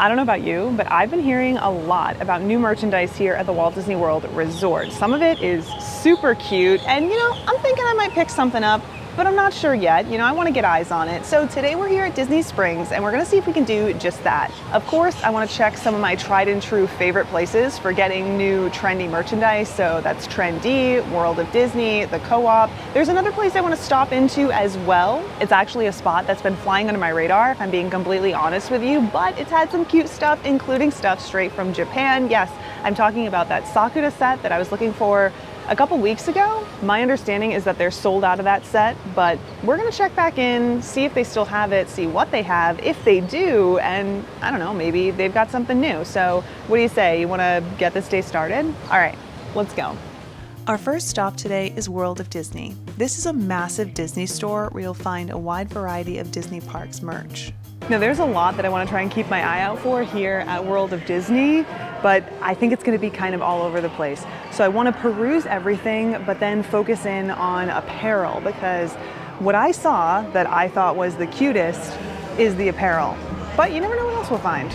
I don't know about you, but I've been hearing a lot about new merchandise here at the Walt Disney World Resort. Some of it is super cute, and I'm thinking I might pick something up, but I'm not sure yet. I want to get eyes on it. So today we're here at Disney Springs, and we're going to see if we can do just that. Of course, I want to check some of my tried and true favorite places for getting new trendy merchandise. So that's Trendy, World of Disney, the Co-op. There's another place I want to stop into as well. It's actually a spot that's been flying under my radar, if I'm being completely honest with you, but it's had some cute stuff, including stuff straight from Japan. Yes, I'm talking about that Sakura set that I was looking for a couple weeks ago. My understanding is that they're sold out of that set, but we're gonna check back in, see if they still have it, see what they have, if they do, and I don't know, maybe they've got something new. So what do you say? You wanna get this day started? All right, let's go. Our first stop today is World of Disney. This is a massive Disney store where you'll find a wide variety of Disney parks merch. Now there's a lot that I want to try and keep my eye out for here at World of Disney, but I think it's going to be kind of all over the place. So I want to peruse everything, but then focus in on apparel, because what I saw that I thought was the cutest is the apparel. But you never know what else we'll find.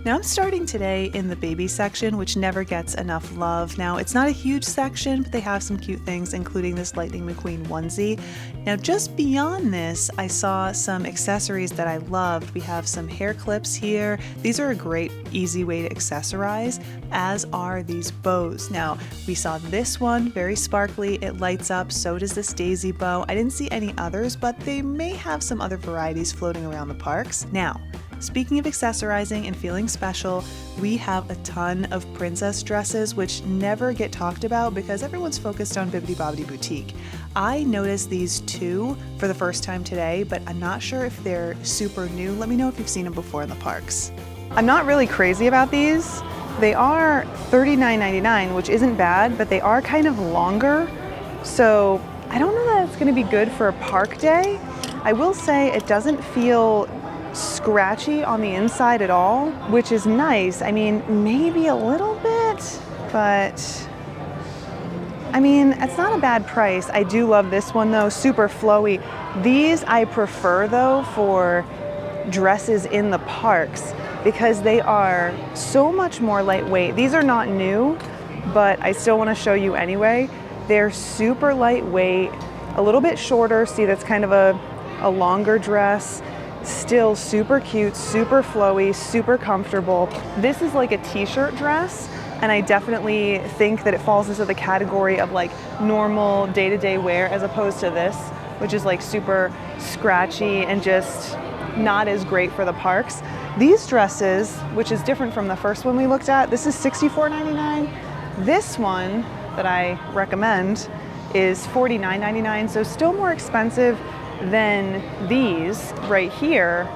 Now I'm starting today in the baby section, which never gets enough love. Now it's not a huge section, but they have some cute things, including this Lightning McQueen onesie. Now just beyond this, I saw some accessories that I loved. We have some hair clips here. These are a great, easy way to accessorize, as are these bows. Now we saw this one, very sparkly. It lights up, so does this daisy bow. I didn't see any others, but they may have some other varieties floating around the parks. Now, speaking of accessorizing and feeling special, we have a ton of princess dresses which never get talked about because everyone's focused on Bibbidi Bobbidi Boutique. I noticed these two for the first time today, but I'm not sure if they're super new. Let me know if you've seen them before in the parks. I'm not really crazy about these. They are $39.99, which isn't bad, but they are kind of longer. So I don't know that it's going to be good for a park day. I will say it doesn't feel scratchy on the inside at all, which is nice. I mean, maybe a little bit, but I mean, it's not a bad price. I do love this one though, super flowy. These I prefer though for dresses in the parks because they are so much more lightweight. These are not new, but I still want to show you anyway. They're super lightweight, a little bit shorter. See, that's kind of a longer dress. Still super cute, super flowy, super comfortable. This is like a t-shirt dress, and I definitely think that it falls into the category of like normal day-to-day wear as opposed to this, which is like super scratchy and just not as great for the parks. These dresses, which is different from the first one we looked at, this is $64.99. This one that I recommend is $49.99, so still more expensive than these right here,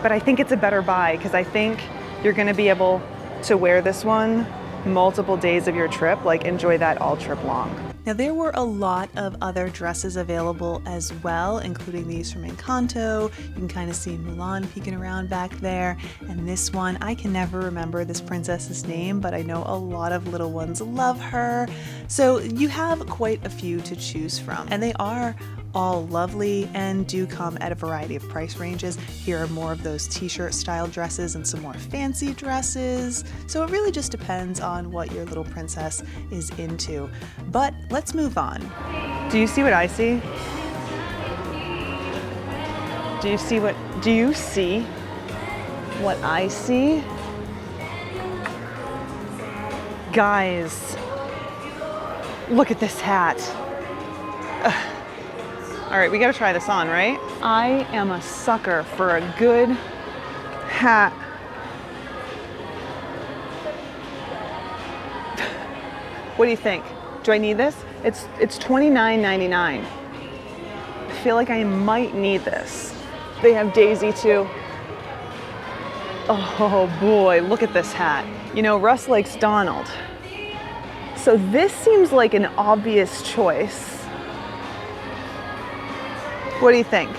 but I think it's a better buy because I think you're going to be able to wear this one multiple days of your trip, like enjoy that all trip long. Now there were a lot of other dresses available as well, including these from Encanto. You can kind of see Mulan peeking around back there, and this one, I can never remember this princess's name, but I know a lot of little ones love her. So you have quite a few to choose from, and they are all lovely and do come at a variety of price ranges. Here are more of those t-shirt style dresses and some more fancy dresses. So it really just depends on what your little princess is into. But let's move on. Do you see what I see? Do you see what I see? Guys, look at this hat. Ugh. All right, we gotta try this on, right? I am a sucker for a good hat. What do you think? Do I need this? It's $29.99. I feel like I might need this. They have Daisy too. Oh boy, look at this hat. You know, Russ likes Donald. So this seems like an obvious choice. What do you think?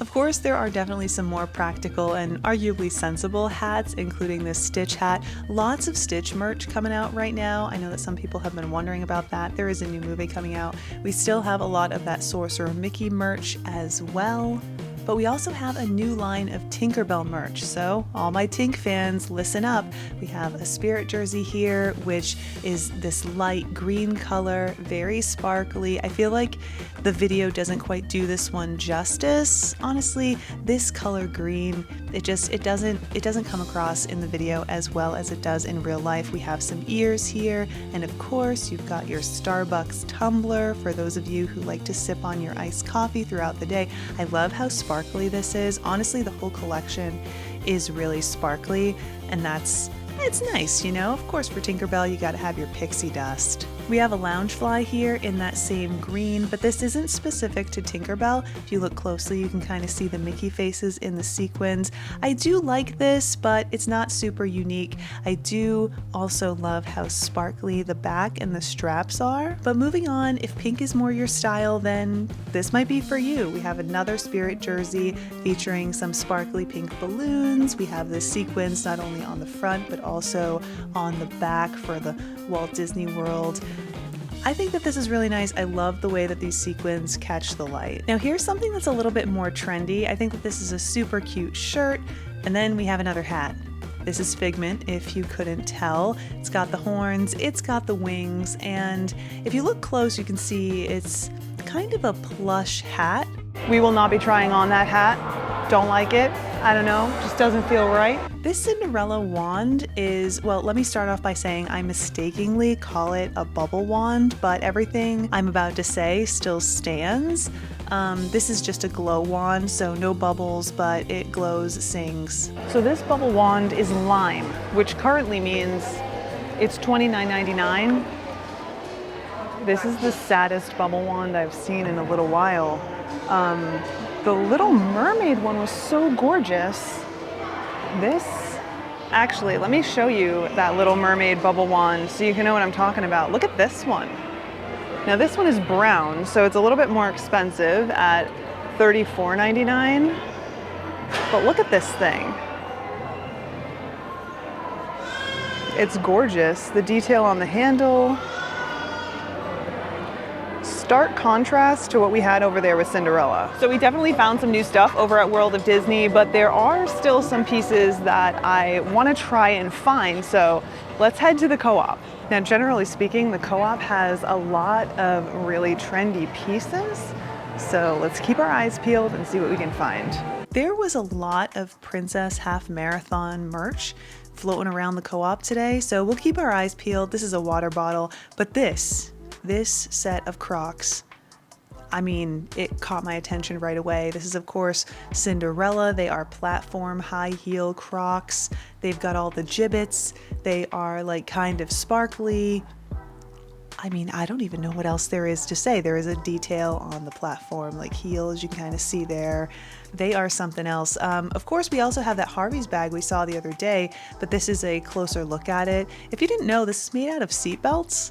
Of course, there are definitely some more practical and arguably sensible hats, including this Stitch hat. Lots of Stitch merch coming out right now. I know that some people have been wondering about that. There is a new movie coming out. We still have a lot of that Sorcerer Mickey merch as well. but we also have a new line of Tinkerbell merch. So all my Tink fans, listen up. We have a Spirit jersey here, which is this light green color, very sparkly. I feel like the video doesn't quite do this one justice. Honestly, this color green, it doesn't come across in the video as well as it does in real life. We have some ears here, and of course you've got your Starbucks tumbler for those of you who like to sip on your iced coffee throughout the day. I love how sparkly this is. Honestly, the whole collection is really sparkly, and it's nice, you know? Of course, for Tinkerbell, you gotta have your pixie dust. We have a Loungefly here in that same green, but this isn't specific to Tinkerbell. If you look closely, you can kind of see the Mickey faces in the sequins. I do like this, but it's not super unique. I do also love how sparkly the back and the straps are. But moving on, if pink is more your style, then this might be for you. We have another Spirit jersey featuring some sparkly pink balloons. We have the sequins not only on the front, but also on the back for the Walt Disney World. I think that this is really nice. I love the way that these sequins catch the light. Now here's something that's a little bit more trendy. I think that this is a super cute shirt. And then we have another hat. This is Figment, if you couldn't tell. It's got the horns, it's got the wings, and if you look close, you can see it's kind of a plush hat. We will not be trying on that hat. Don't like it. I don't know, just doesn't feel right. This Cinderella wand is, well, let me start off by saying I mistakenly call it a bubble wand, but everything I'm about to say still stands. This is just a glow wand, so no bubbles, but it glows, sings. So this bubble wand is lime, which currently means it's $29.99. This is the saddest bubble wand I've seen in a little while. The Little Mermaid one was so gorgeous. Actually, let me show you that Little Mermaid bubble wand so you can know what I'm talking about. Look at this one. Now this one is brown, so it's a little bit more expensive at $34.99. But look at this thing. It's gorgeous. The detail on the handle. Stark contrast to what we had over there with Cinderella. So we definitely found some new stuff over at World of Disney, but there are still some pieces that I want to try and find, so let's head to the co-op. Now, generally speaking, the co-op has a lot of really trendy pieces, so let's keep our eyes peeled and see what we can find. There was a lot of Princess Half Marathon merch floating around the co-op today, so we'll keep our eyes peeled. This is a water bottle, but this set of Crocs, I mean, it caught my attention right away. This is, of course, Cinderella. They are platform high heel Crocs. They've got all the gibbets. They are like kind of sparkly. I mean, I don't even know what else there is to say. There is a detail on the platform, like heels, you can kind of see there. They are something else. Of course, we also have that Harvey's bag we saw the other day, but this is a closer look at it. If you didn't know, this is made out of seat belts,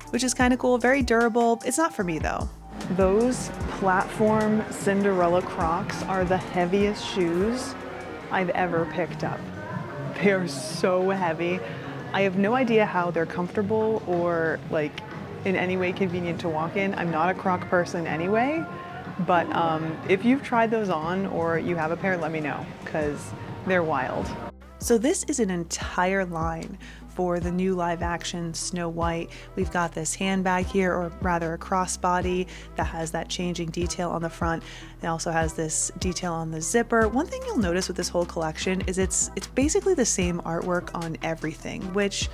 which is kind of cool, very durable. It's not for me though. Those platform Cinderella Crocs are the heaviest shoes I've ever picked up. They are so heavy. I have no idea how they're comfortable or like in any way convenient to walk in. I'm not a Croc person anyway, but if you've tried those on or you have a pair, let me know, because they're wild. So this is an entire line for the new live action Snow White. We've got this handbag here, or rather a crossbody that has that changing detail on the front. It also has this detail on the zipper. One thing you'll notice with this whole collection is it's basically the same artwork on everything, which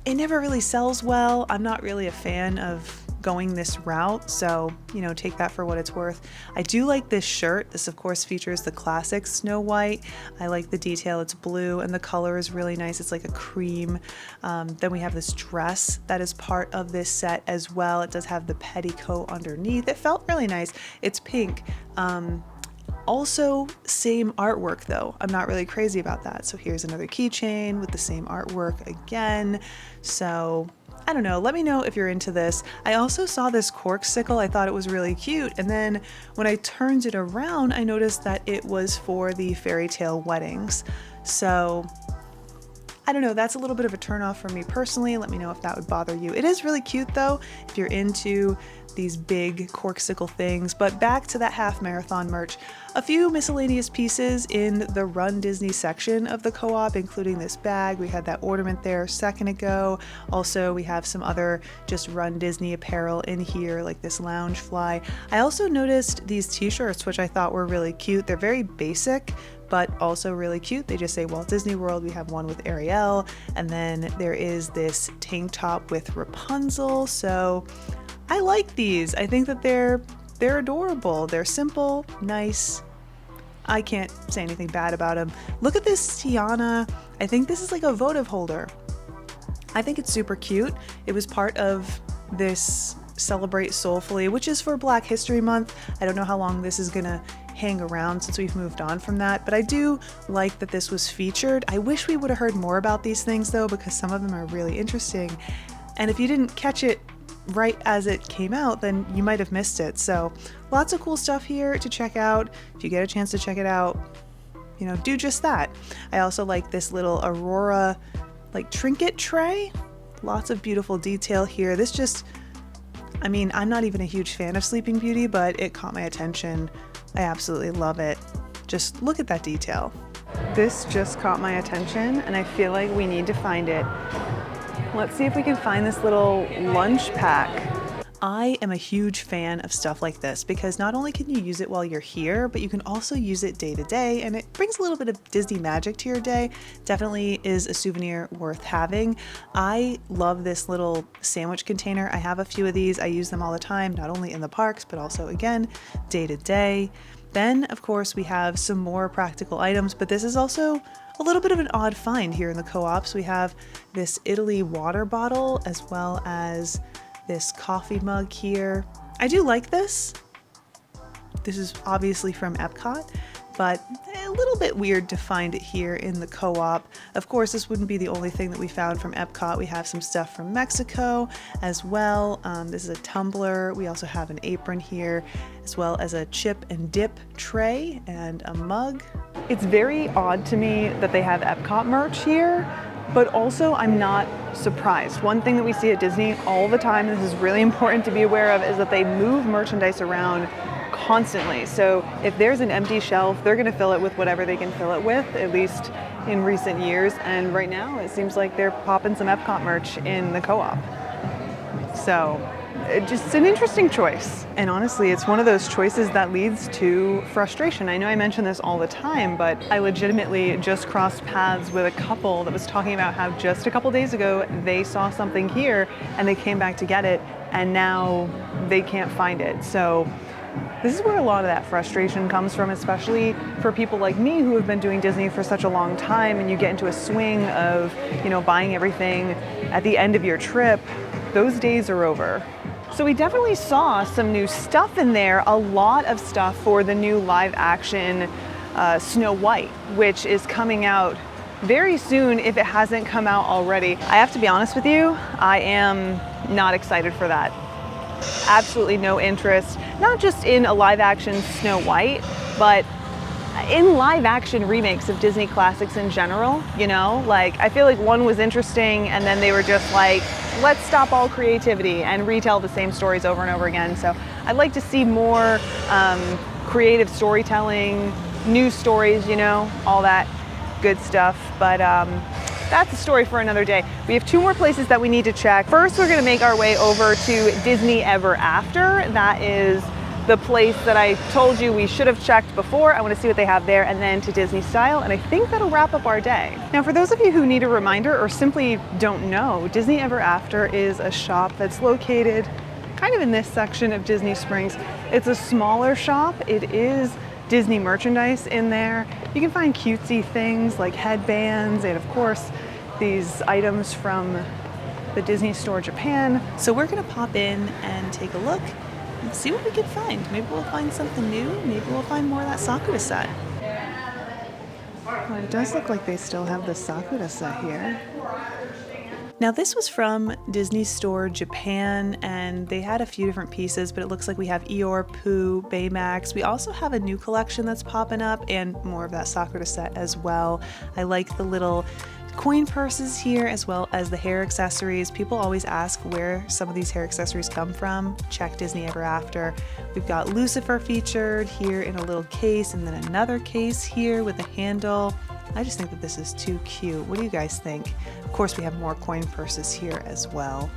it never really sells well. I'm not really a fan of going this route, so you know, take that for what it's worth. I do like this shirt. This of course features the classic Snow White. I like the detail. It's blue and the color is really nice. It's like a cream. Then we have this dress that is part of this set as well. It does have the petticoat underneath. It felt really nice. It's pink. Also same artwork though. I'm not really crazy about that. So here's another keychain with the same artwork again. So I don't know, let me know if you're into this. I also saw this corksicle, I thought it was really cute, and then when I turned it around, I noticed that it was for the fairy tale weddings. So I don't know, that's a little bit of a turnoff for me personally. Let me know if that would bother you. It is really cute though, if you're into these big corksicle things. But back to that half marathon merch. A few miscellaneous pieces in the Run Disney section of the co-op, including this bag. We had that ornament there a second ago. Also, we have some other just Run Disney apparel in here, like this lounge fly. I also noticed these t-shirts, which I thought were really cute. They're very basic, but also really cute. They just say Walt Disney World. We have one with Ariel, and then there is this tank top with Rapunzel. So I like these. I think that they're adorable. They're simple, nice. I can't say anything bad about them. Look at this Tiana. I think this is like a votive holder. I think it's super cute. It was part of this Celebrate Soulfully, which is for Black History Month. I don't know how long this is gonna hang around since we've moved on from that, but I do like that this was featured. I wish we would have heard more about these things though, because some of them are really interesting. And if you didn't catch it right as it came out, then you might have missed it. So lots of cool stuff here to check out. If you get a chance to check it out, you know, do just that. I also like this little Aurora like trinket tray. Lots of beautiful detail here. This just, I mean, I'm not even a huge fan of Sleeping Beauty, but it caught my attention. I absolutely love it. Just look at that detail. This just caught my attention and I feel like we need to find it. Let's see if we can find this little lunch pack. I am a huge fan of stuff like this because not only can you use it while you're here, but you can also use it day to day, and it brings a little bit of Disney magic to your day. Definitely is a souvenir worth having. I love this little sandwich container. I have a few of these. I use them all the time, not only in the parks, but also again, day to day. Then, of course, we have some more practical items, but this is also a little bit of an odd find here in the co-ops. We have this Italy water bottle as well as this coffee mug here. I do like this. This is obviously from Epcot, but a little bit weird to find it here in the co-op. Of course, this wouldn't be the only thing that we found from Epcot. We have some stuff from Mexico as well. This is a tumbler. We also have an apron here, as well as a chip and dip tray and a mug. It's very odd to me that they have Epcot merch here, but also I'm not surprised. One thing that we see at Disney all the time, this is really important to be aware of, is that they move merchandise around constantly. So if there's an empty shelf, they're gonna fill it with whatever they can fill it with, at least in recent years. And right now it seems like they're popping some Epcot merch in the co-op. So just an interesting choice. And honestly, it's one of those choices that leads to frustration. I know I mention this all the time, but I legitimately just crossed paths with a couple that was talking about how just a couple days ago they saw something here and they came back to get it and now they can't find it. So this is where a lot of that frustration comes from, especially for people like me who have been doing Disney for such a long time, and you get into a swing of, you know, buying everything at the end of your trip. Those days are over. So we definitely saw some new stuff in there, a lot of stuff for the new live action Snow White, which is coming out very soon if it hasn't come out already. I have to be honest with you, I am not excited for that. Absolutely no interest, not just in a live action Snow White, but in live action remakes of Disney classics in general. You know, like I feel like one was interesting and then they were just like, let's stop all creativity and retell the same stories over and over again. So I'd like to see more creative storytelling, new stories, you know, all that good stuff. But that's a story for another day. We have two more places that we need to check. First, we're gonna make our way over to Disney Ever After. That is the place that I told you we should have checked before. I want to see what they have there, and then to DisneyStyle, and I think that'll wrap up our day. Now, for those of you who need a reminder or simply don't know, Disney Ever After is a shop that's located kind of in this section of Disney Springs. It's a smaller shop. It is Disney merchandise in there. You can find cutesy things like headbands and of course these items from the Disney Store Japan. So we're gonna pop in and take a look and see what we can find. Maybe we'll find something new. Maybe we'll find more of that Sakura set. Well, it does look like they still have the Sakura set here. Now this was from Disney Store Japan, and they had a few different pieces, but it looks like we have Eeyore, Pooh, Baymax. We also have a new collection that's popping up and more of that Sakura set as well. I like the little coin purses here, as well as the hair accessories. People always ask where some of these hair accessories come from. Check Disney Ever After. We've got Lucifer featured here in a little case, and then another case here with a handle. I just think that this is too cute. What do you guys think? Of course, we have more coin purses here as well.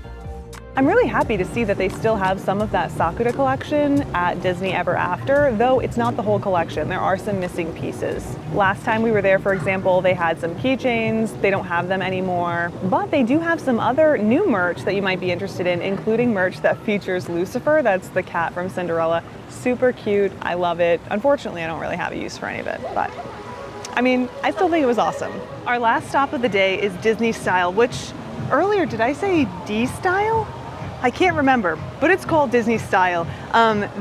I'm really happy to see that they still have some of that Sakura collection at Disney Ever After, though it's not the whole collection. There are some missing pieces. Last time we were there, for example, they had some keychains. They don't have them anymore, but they do have some other new merch that you might be interested in, including merch that features Lucifer. That's the cat from Cinderella. Super cute. I love it. Unfortunately, I don't really have a use for any of it, but I mean, I still think it was awesome. Our last stop of the day is DisneyStyle, which earlier, did I say D-Style? I can't remember, but it's called DisneyStyle.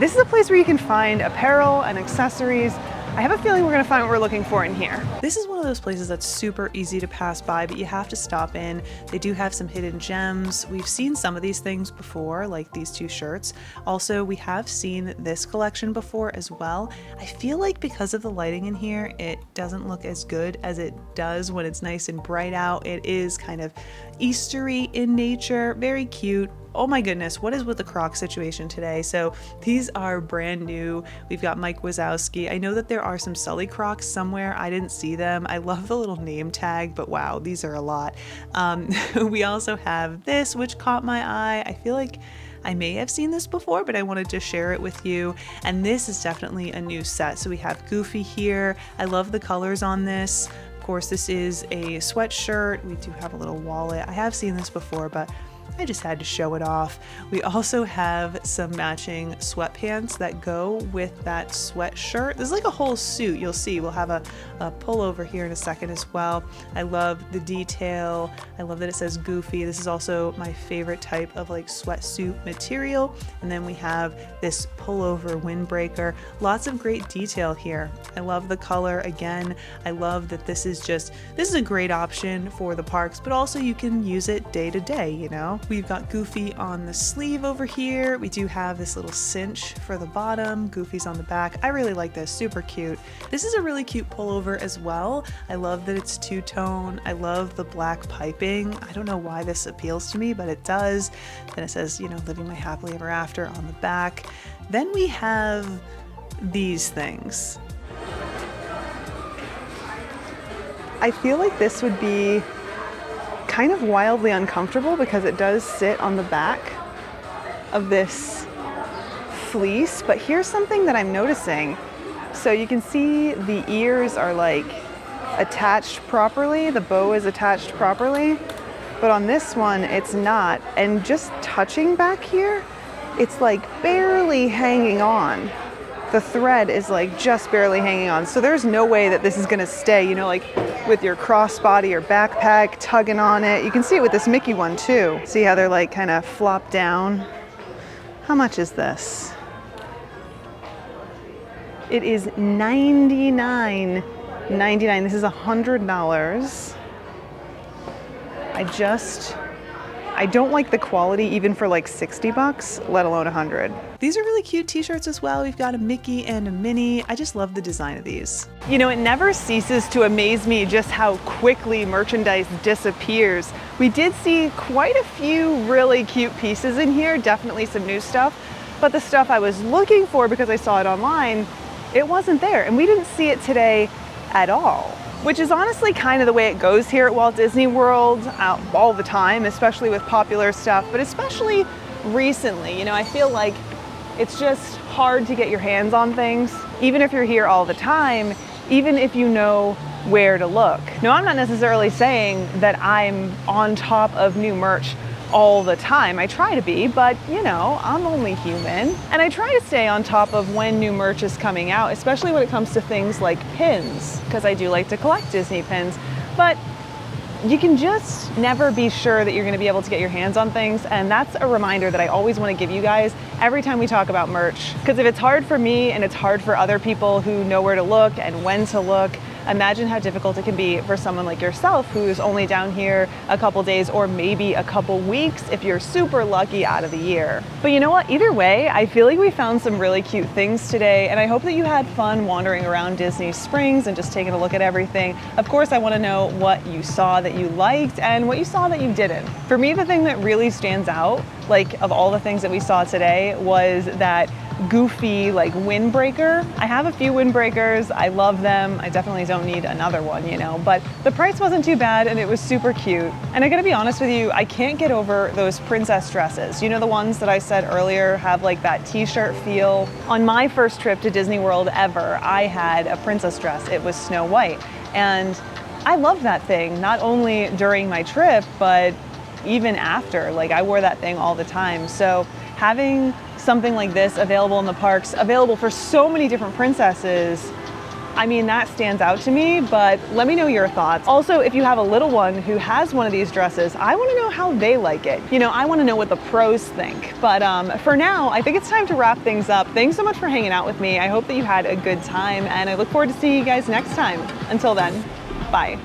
This is a place where you can find apparel and accessories. I have a feeling we're gonna find what we're looking for in here. This is one of those places that's super easy to pass by, but you have to stop in. They do have some hidden gems. We've seen some of these things before, like these two shirts. Also, we have seen this collection before as well. I feel like because of the lighting in here, it doesn't look as good as it does when it's nice and bright out. It is kind of Eastery in nature, very cute. Oh my goodness, what is with the Croc situation today? So these are brand new. We've got Mike Wazowski. I know that there are some Sully Crocs somewhere. I didn't see them. I love the little name tag, but wow, these are a lot. We also have this, which caught my eye. I feel like I may have seen this before, but I wanted to share it with you. And this is definitely a new set. So we have Goofy here. I love the colors on this. Of course, this is a sweatshirt. We do have a little wallet. I have seen this before, but I just had to show it off. We also have some matching sweatpants that go with that sweatshirt. There's like a whole suit. You'll see we'll have a pullover here in a second as well. I love the detail. I love that it says Goofy. This is also my favorite type of like sweatsuit material. And then we have this pullover windbreaker. Lots of great detail here. I love the color. Again, I love that this is a great option for the parks, but also you can use it day to day, you know? We've got Goofy on the sleeve over here. We do have this little cinch for the bottom. Goofy's on the back. I really like this, super cute. This is a really cute pullover as well. I love that it's two-tone. I love the black piping. I don't know why this appeals to me, but it does. Then it says, you know, living my happily ever after on the back. Then we have these things. I feel like this would be kind of wildly uncomfortable because it does sit on the back of this fleece, but here's something that I'm noticing. So you can see the ears are like attached properly, the bow is attached properly, but on this one it's not. And just touching back here, it's like barely hanging on. The thread is like just barely hanging on. So there's no way that this is gonna stay, you know, like with your crossbody or backpack tugging on it. You can see it with this Mickey one too. See how they're like kind of flop down? How much is this? It is $99.99. This is $100. I don't like the quality even for like 60 bucks, let alone 100. These are really cute t-shirts as well. We've got a Mickey and a Minnie. I just love the design of these. You know, it never ceases to amaze me just how quickly merchandise disappears. We did see quite a few really cute pieces in here, definitely some new stuff, but the stuff I was looking for because I saw it online, it wasn't there, and we didn't see it today at all. Which is honestly kind of the way it goes here at Walt Disney World all the time, especially with popular stuff, but especially recently. You know, I feel like it's just hard to get your hands on things, even if you're here all the time, even if you know where to look. Now, I'm not necessarily saying that I'm on top of new merch all the time. I try to be, but you know, I'm only human. And I try to stay on top of when new merch is coming out, especially when it comes to things like pins, because I do like to collect Disney pins. But you can just never be sure that you're gonna be able to get your hands on things, and that's a reminder that I always wanna give you guys every time we talk about merch. Because if it's hard for me and it's hard for other people who know where to look and when to look, imagine how difficult it can be for someone like yourself who's only down here a couple days or maybe a couple weeks if you're super lucky out of the year. But you know what? Either way, I feel like we found some really cute things today, and I hope that you had fun wandering around Disney Springs and just taking a look at everything. Of course, I want to know what you saw that you liked and what you saw that you didn't. For me, the thing that really stands out, like of all the things that we saw today, was that goofy like windbreaker. I have a few windbreakers. I love them. I definitely don't need another one, you know, but the price wasn't too bad and it was super cute. And I gotta be honest with you, I can't get over those princess dresses. You know, the ones that I said earlier have like that t-shirt feel. On my first trip to Disney World ever, I had a princess dress. It was Snow White. And I loved that thing, not only during my trip, but even after. Like, I wore that thing all the time. So having something like this available in the parks, available for so many different princesses, I mean, that stands out to me, but let me know your thoughts. Also, if you have a little one who has one of these dresses, I want to know how they like it. You know, I want to know what the pros think. But for now, I think it's time to wrap things up. Thanks so much for hanging out with me. I hope that you had a good time, and I look forward to seeing you guys next time. Until then, bye.